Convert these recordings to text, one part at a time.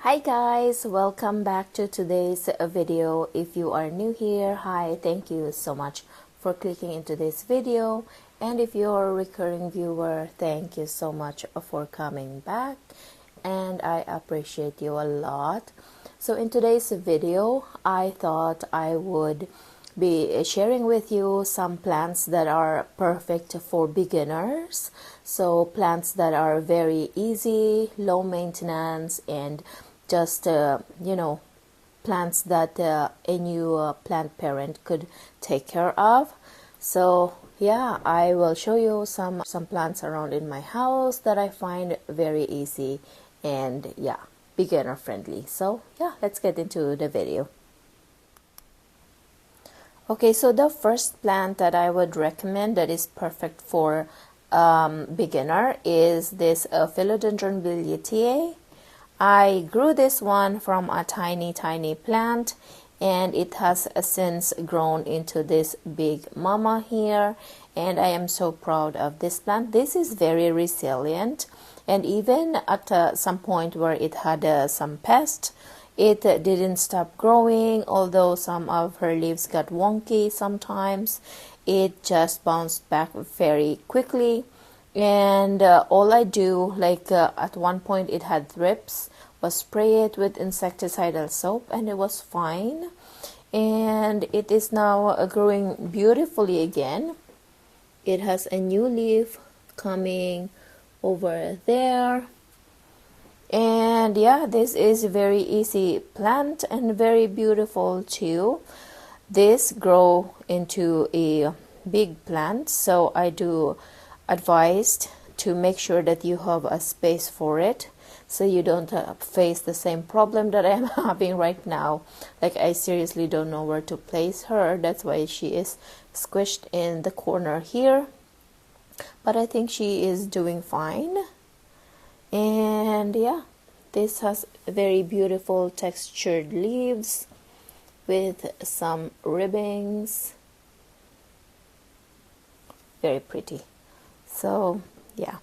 Hi guys, welcome back to today's video. If you are new here, hi, thank you so much for clicking into this video, and if you're a recurring viewer, thank you so much for coming back, and I appreciate you a lot. So in today's video, I thought I would be sharing with you some plants that are perfect for beginners. So plants that are very easy, low maintenance, and just plants that a new plant parent could take care of. So yeah, I will show you some plants around in my house that I find very easy and yeah, beginner friendly. So yeah, let's get into the video. Okay, so the first plant that I would recommend that is perfect for beginner is this Philodendron Bilietiae. I grew this one from a tiny plant, and it has since grown into this big mama here, and I am so proud of this plant. This is very resilient, and even at some point where it had some pest, it didn't stop growing. Although some of her leaves got wonky sometimes, it just bounced back very quickly. And all I do, at one point it had thrips, was spray it with insecticidal soap, and it was fine. And it is now growing beautifully again. It has a new leaf coming over there. And yeah, this is a very easy plant and very beautiful too. This grow into a big plant, so I do advised to make sure that you have a space for it, so you don't face the same problem that I'm having right now. Like, I seriously don't know where to place her. That's why she is squished in the corner here, but I think she is doing fine. And yeah, this has very beautiful textured leaves with some ribbons. Very pretty. So yeah,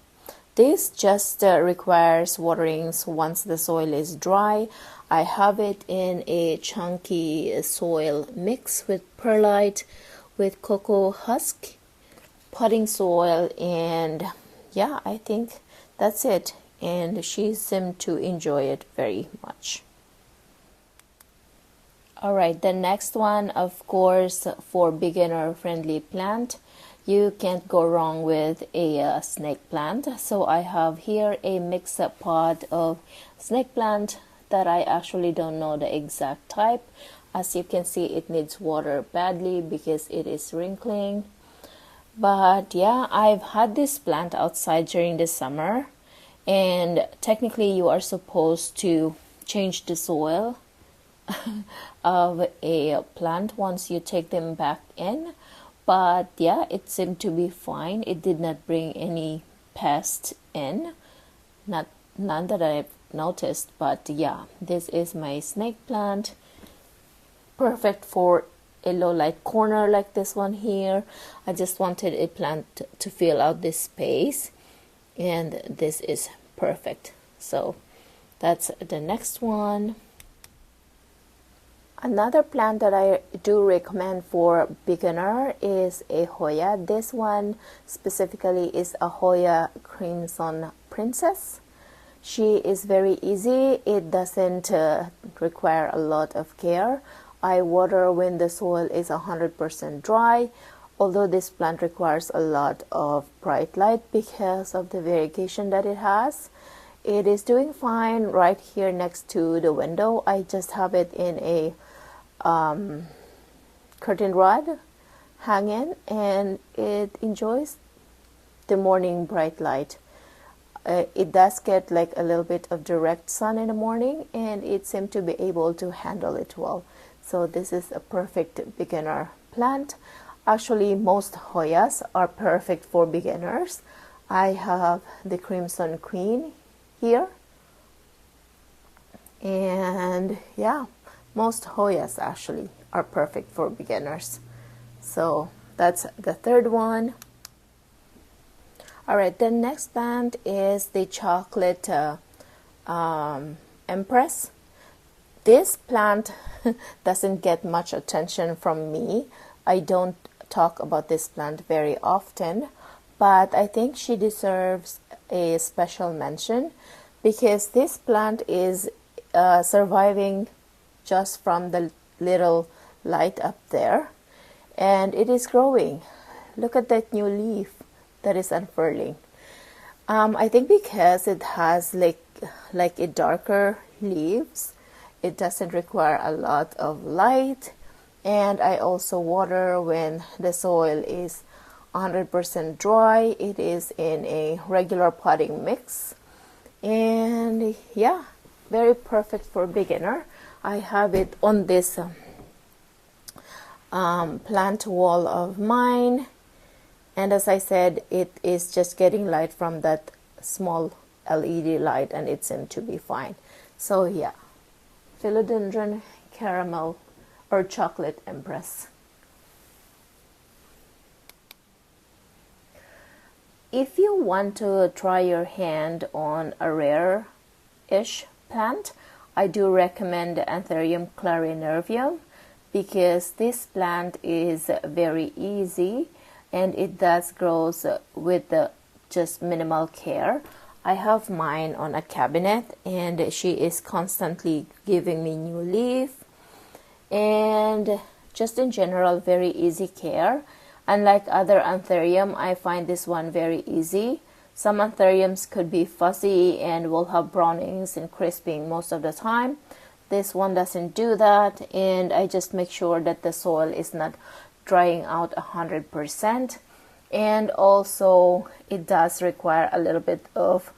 this just requires waterings once the soil is dry. I have it in a chunky soil mix with perlite, with cocoa husk, potting soil, and yeah, I think that's it. And she seemed to enjoy it very much. Alright, the next one, of course, for beginner friendly plant, you can't go wrong with a snake plant. So I have here a mix-up pot of snake plant that I actually don't know the exact type. As you can see, it needs water badly because it is wrinkling. But yeah, I've had this plant outside during the summer, and technically you are supposed to change the soil of a plant once you take them back in. But yeah, it seemed to be fine. It did not bring any pest in, none that I've noticed. But yeah, this is my snake plant, perfect for a low light corner like this one here. I just wanted a plant to fill out this space, and this is perfect. So that's the next one. Another plant that I do recommend for beginner is a Hoya. This one specifically is a Hoya Crimson Princess. She is very easy. It doesn't require a lot of care. I water when the soil is 100% dry, although this plant requires a lot of bright light because of the variegation that it has. It is doing fine right here next to the window. I just have it in a curtain rod hanging, and it enjoys the morning bright light. It does get like a little bit of direct sun in the morning, and it seems to be able to handle it well. So this is a perfect beginner plant. Actually, most Hoyas are perfect for beginners. I have the Crimson Queen here, and yeah, most Hoyas actually are perfect for beginners. So that's the third one. Alright, the next plant is the chocolate Empress. This plant doesn't get much attention from me. I don't talk about this plant very often, but I think she deserves a special mention because this plant is surviving just from the little light up there, and it is growing. Look at that new leaf that is unfurling. I think because it has like a darker leaves, it doesn't require a lot of light, and I also water when the soil is 100% dry. It is in a regular potting mix, and yeah, very perfect for beginner. I have it on this plant wall of mine, and as I said, it is just getting light from that small LED light, and it seemed to be fine. So yeah, philodendron caramel or chocolate empress. If you want to try your hand on a rare-ish plant, I do recommend Anthurium clarinervium because this plant is very easy and it does grows with just minimal care. I have mine on a cabinet and she is constantly giving me new leaf, and just in general very easy care. Unlike other anthurium, I find this one very easy. Some anthuriums could be fuzzy and will have brownings and crisping most of the time. This one doesn't do that, and I just make sure that the soil is not drying out 100%. And also it does require a little bit of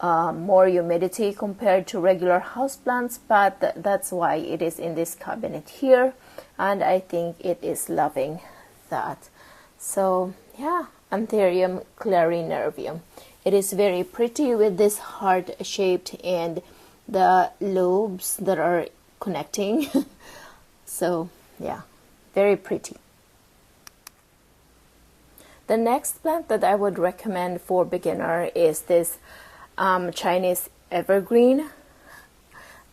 more humidity compared to regular houseplants, but that's why it is in this cabinet here, and I think it is loving that. So yeah, Anthurium clarinervium. It is very pretty with this heart shaped and the lobes that are connecting. So yeah, very pretty. The next plant that I would recommend for beginner is this Chinese evergreen.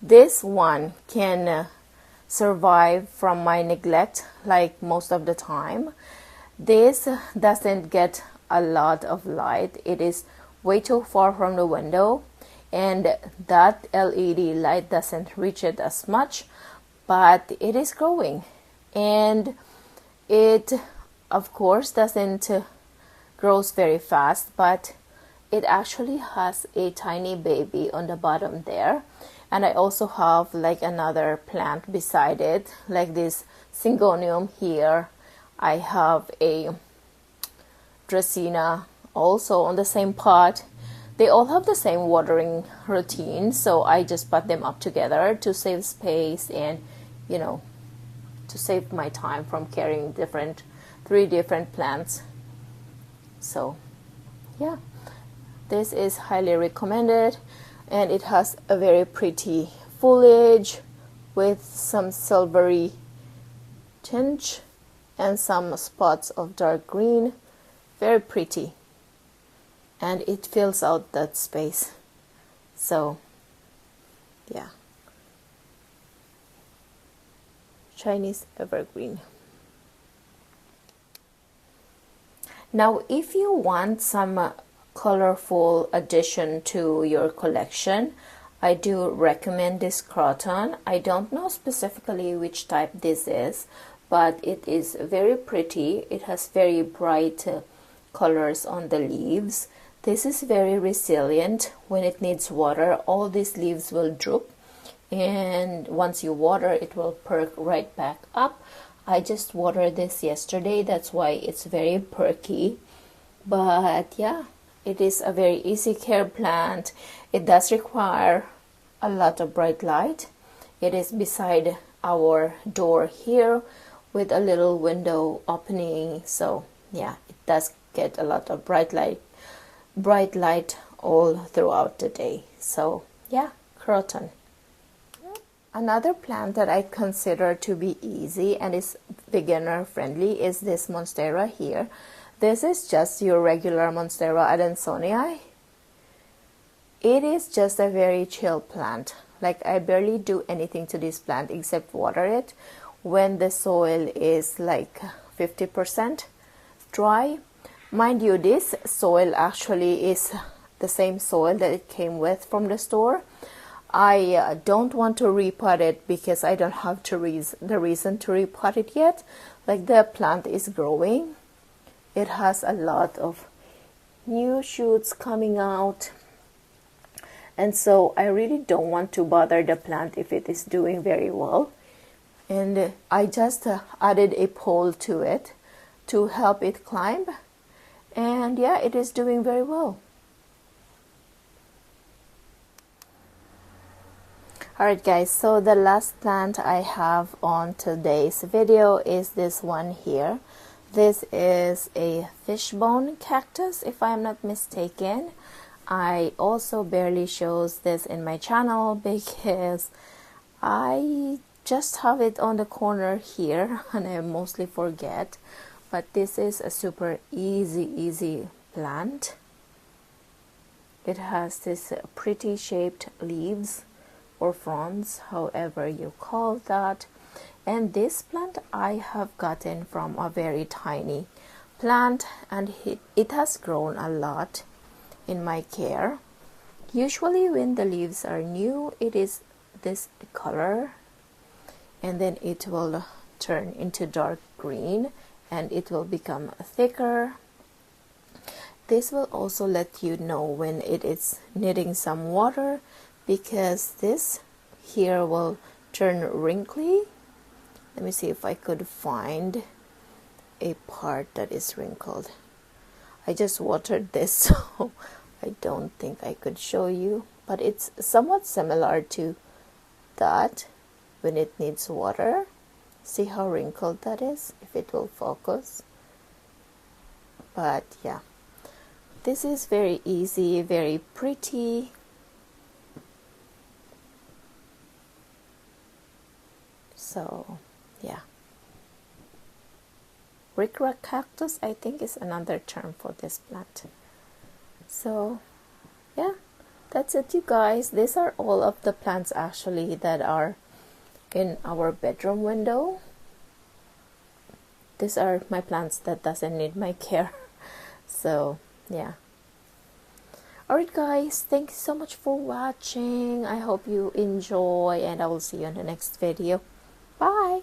This one can survive from my neglect like most of the time. This doesn't get a lot of light. It is way too far from the window, and that LED light doesn't reach it as much, but it is growing, and it of course doesn't grows very fast, but it actually has a tiny baby on the bottom there. And I also have like another plant beside it, like this syngonium here. I have a Dracaena also on the same pot. They all have the same watering routine, so I just put them up together to save space and, you know, to save my time from carrying three different plants. So yeah, this is highly recommended, and it has a very pretty foliage with some silvery tinge and some spots of dark green. Very pretty, and it fills out that space. So yeah, Chinese evergreen. Now if you want some colorful addition to your collection, I do recommend this croton. I don't know specifically which type this is, but it is very pretty. It has very bright colors on the leaves. This is very resilient. When it needs water, all these leaves will droop, and once you water, it will perk right back up. I just watered this yesterday, that's why it's very perky. But yeah, it is a very easy care plant. It does require a lot of bright light. It is beside our door here with a little window opening, so yeah, it does get a lot of bright light all throughout the day. So yeah, croton. Another plant that I consider to be easy and is beginner friendly is this monstera here. This is just your regular Monstera adansonii. It is just a very chill plant. Like I barely do anything to this plant except water it when the soil is like 50% dry. Mind you, this soil actually is the same soil that it came with from the store. I don't want to repot it because I don't have the reason to repot it yet. Like the plant is growing. It has a lot of new shoots coming out. And so I really don't want to bother the plant if it is doing very well. And I just added a pole to it to help it climb. And yeah, it is doing very well. Alright guys, so the last plant I have on today's video is this one here. This is a fishbone cactus, if I'm not mistaken. I also barely shows this in my channel because I just have it on the corner here and I mostly forget. But this is a super easy plant. It has this pretty shaped leaves or fronds, however you call that. And this plant I have gotten from a very tiny plant, and it has grown a lot in my care. Usually when the leaves are new, it is this color, and then it will turn into dark green and it will become thicker. This will also let you know when it is needing some water, because this here will turn wrinkly. Let me see if I could find a part that is wrinkled. I just watered this, so I don't think I could show you, but it's somewhat similar to that when it needs water. See how wrinkled that is, if it will focus. But yeah, this is very easy, very pretty. So yeah, rickrack cactus I think is another term for this plant. So yeah, that's it you guys. These are all of the plants actually that are in our bedroom window. These are my plants that doesn't need my care. So yeah. Alright guys, thank you so much for watching. I hope you enjoy, and I will see you in the next video. Bye.